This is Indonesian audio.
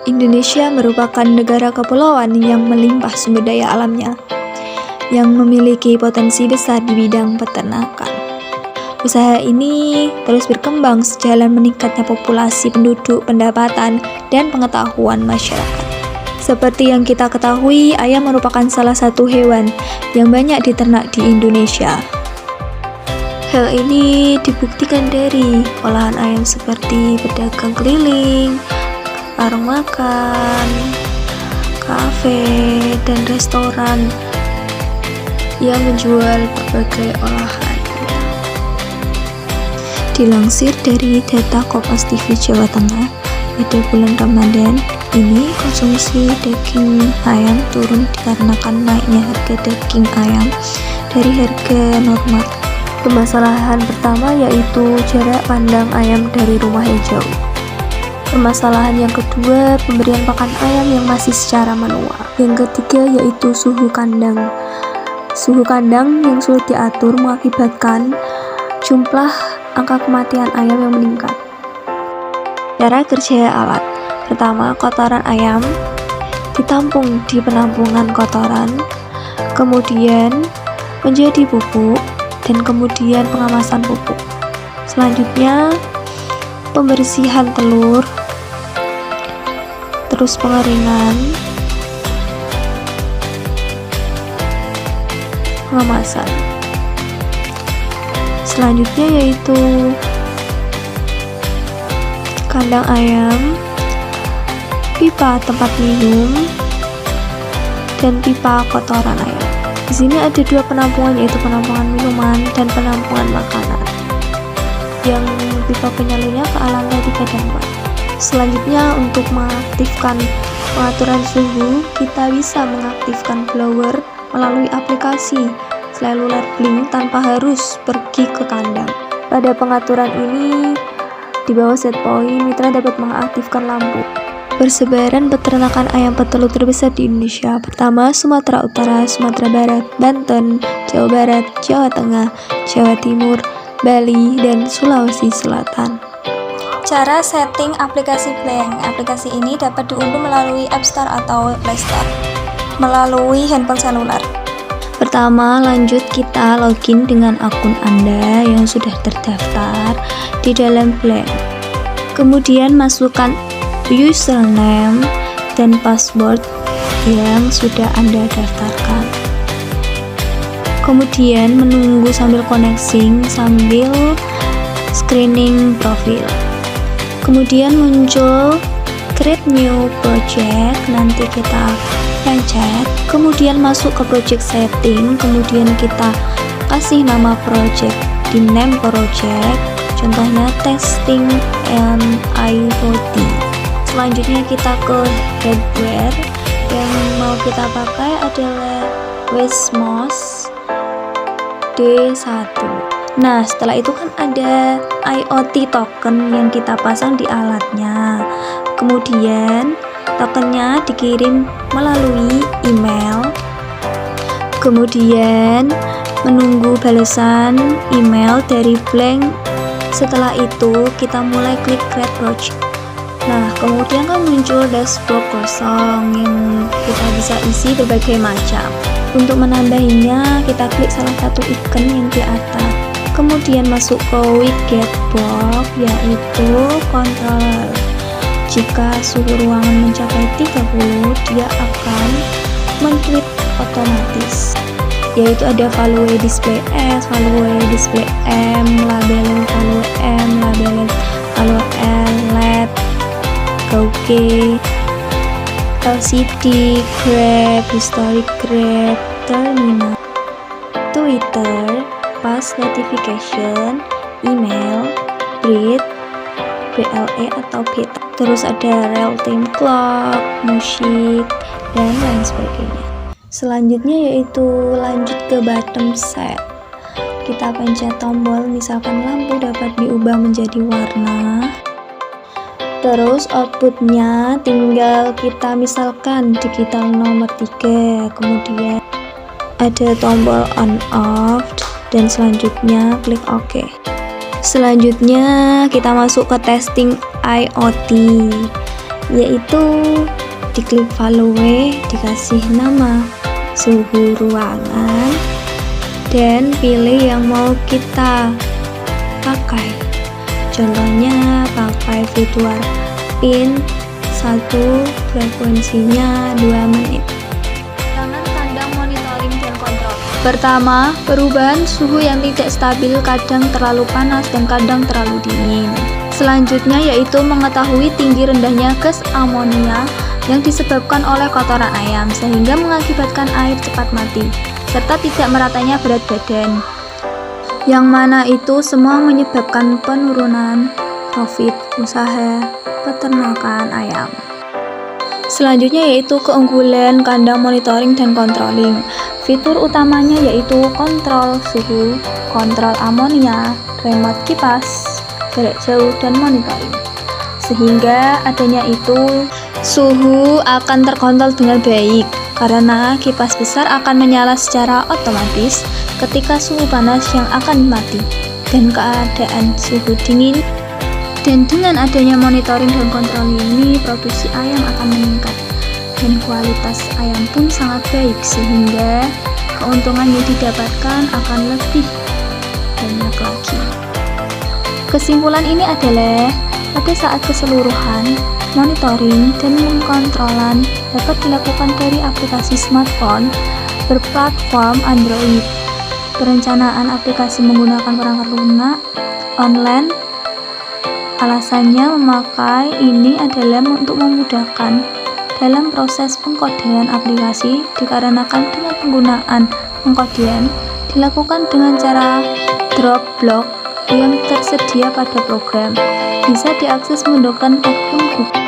Indonesia merupakan negara kepulauan yang melimpah sumber daya alamnya, yang memiliki potensi besar di bidang peternakan. Usaha ini terus berkembang sejalan meningkatnya populasi penduduk, pendapatan, dan pengetahuan masyarakat. Seperti yang kita ketahui, ayam merupakan salah satu hewan yang banyak diternak di Indonesia. Hal ini dibuktikan dari olahan ayam seperti pedagang keliling, warung makan, kafe, dan restoran yang menjual berbagai olahan. Dilansir dari data Kompas TV Jawa Tengah, pada bulan Ramadan ini konsumsi daging ayam turun dikarenakan naiknya harga daging ayam dari harga normal. Permasalahan pertama yaitu jarak pandang ayam dari rumah yang jauh. Permasalahan yang kedua, pemberian pakan ayam yang masih secara manual. Yang ketiga yaitu suhu kandang. Suhu kandang yang sulit diatur mengakibatkan jumlah angka kematian ayam yang meningkat. Cara kerja alat. Pertama, kotoran ayam ditampung di penampungan kotoran, kemudian menjadi pupuk, dan kemudian pengemasan pupuk. Selanjutnya, pembersihan telur, terus pengeringan, pengemasan. Selanjutnya yaitu kandang ayam, pipa tempat minum, dan pipa kotoran ayam. Di sini ada dua penampungan, yaitu penampungan minuman dan penampungan makanan. Yang pipa penyalurnya ke lantai 3 dan 4. Selanjutnya, untuk mengaktifkan pengaturan suhu, kita bisa mengaktifkan blower melalui aplikasi Cellular Blink tanpa harus pergi ke kandang. Pada pengaturan ini, di bawah set point, mitra dapat mengaktifkan lampu. Persebaran peternakan ayam petelur terbesar di Indonesia. Pertama, Sumatera Utara, Sumatera Barat, Banten, Jawa Barat, Jawa Tengah, Jawa Timur, Bali, dan Sulawesi Selatan. Cara setting aplikasi Blink. Aplikasi ini dapat diunduh melalui App Store atau Play Store melalui handphone seluler. Pertama, lanjut kita login dengan akun Anda yang sudah terdaftar di dalam Blink. Kemudian masukkan username dan password yang sudah Anda daftarkan. Kemudian menunggu sambil connecting sambil screening profil. Kemudian muncul create new project, nanti kita pencet, kemudian masuk ke project setting, kemudian kita kasih nama project di name project, contohnya testing and IoT. Selanjutnya kita ke hardware, yang mau kita pakai adalah Wesmos D1. Nah, setelah itu kan ada IoT token yang kita pasang di alatnya. Kemudian tokennya dikirim melalui email. Kemudian menunggu balasan email dari Blink. Setelah itu kita mulai klik create project. Nah, kemudian kan muncul dashboard kosong yang kita bisa isi berbagai macam. Untuk menambahinya, kita klik salah satu icon yang di atas. Kemudian masuk ke widget box, yaitu controller. Jika suhu ruangan mencapai 30, dia akan men-tweet otomatis. Yaitu ada value display S, value display M, label value M, label value L, LED, Gauge, LCD, grab, historic grab, terminal, Twitter, pass notification, email, breed, BLE atau beta. Terus ada real time clock, musik, dan lain sebagainya. Selanjutnya yaitu lanjut ke bottom set. Kita pencet tombol, misalkan lampu dapat diubah menjadi warna. Terus outputnya tinggal kita misalkan digital nomor 3, kemudian ada tombol on off, dan selanjutnya klik OK. Selanjutnya kita masuk ke testing IoT. yaitu diklik follow, dikasih nama, suhu ruangan, dan pilih yang mau kita pakai. Contohnya pakai fitur pin 1, frekuensinya 2 menit. Tangan kandang monitoring dan kontrol. Pertama, perubahan suhu yang tidak stabil, kadang terlalu panas dan kadang terlalu dingin. Selanjutnya yaitu mengetahui tinggi rendahnya gas amonia yang disebabkan oleh kotoran ayam sehingga mengakibatkan air cepat mati serta tidak meratanya berat badan, yang mana itu semua menyebabkan penurunan profit usaha peternakan ayam. Selanjutnya yaitu keunggulan kandang monitoring dan controlling. Fitur utamanya yaitu kontrol suhu, kontrol amonia, remote kipas, jarak jauh, dan monitoring. Sehingga adanya itu suhu akan terkontrol dengan baik karena kipas besar akan menyala secara otomatis ketika suhu panas yang akan mati dan keadaan suhu dingin. Dan dengan adanya monitoring dan kontrol ini, produksi ayam akan meningkat dan kualitas ayam pun sangat baik sehingga keuntungan yang didapatkan akan lebih banyak lagi. Kesimpulan ini adalah pada saat keseluruhan, monitoring dan pengkontrolan dapat dilakukan dari aplikasi smartphone berplatform Android. Perencanaan aplikasi menggunakan perangkat lunak online. Alasannya memakai ini adalah untuk memudahkan dalam proses pengkodean aplikasi dikarenakan dengan penggunaan pengkodean dilakukan dengan cara drop block yang tersedia pada program, bisa diakses menggunakan akun Google.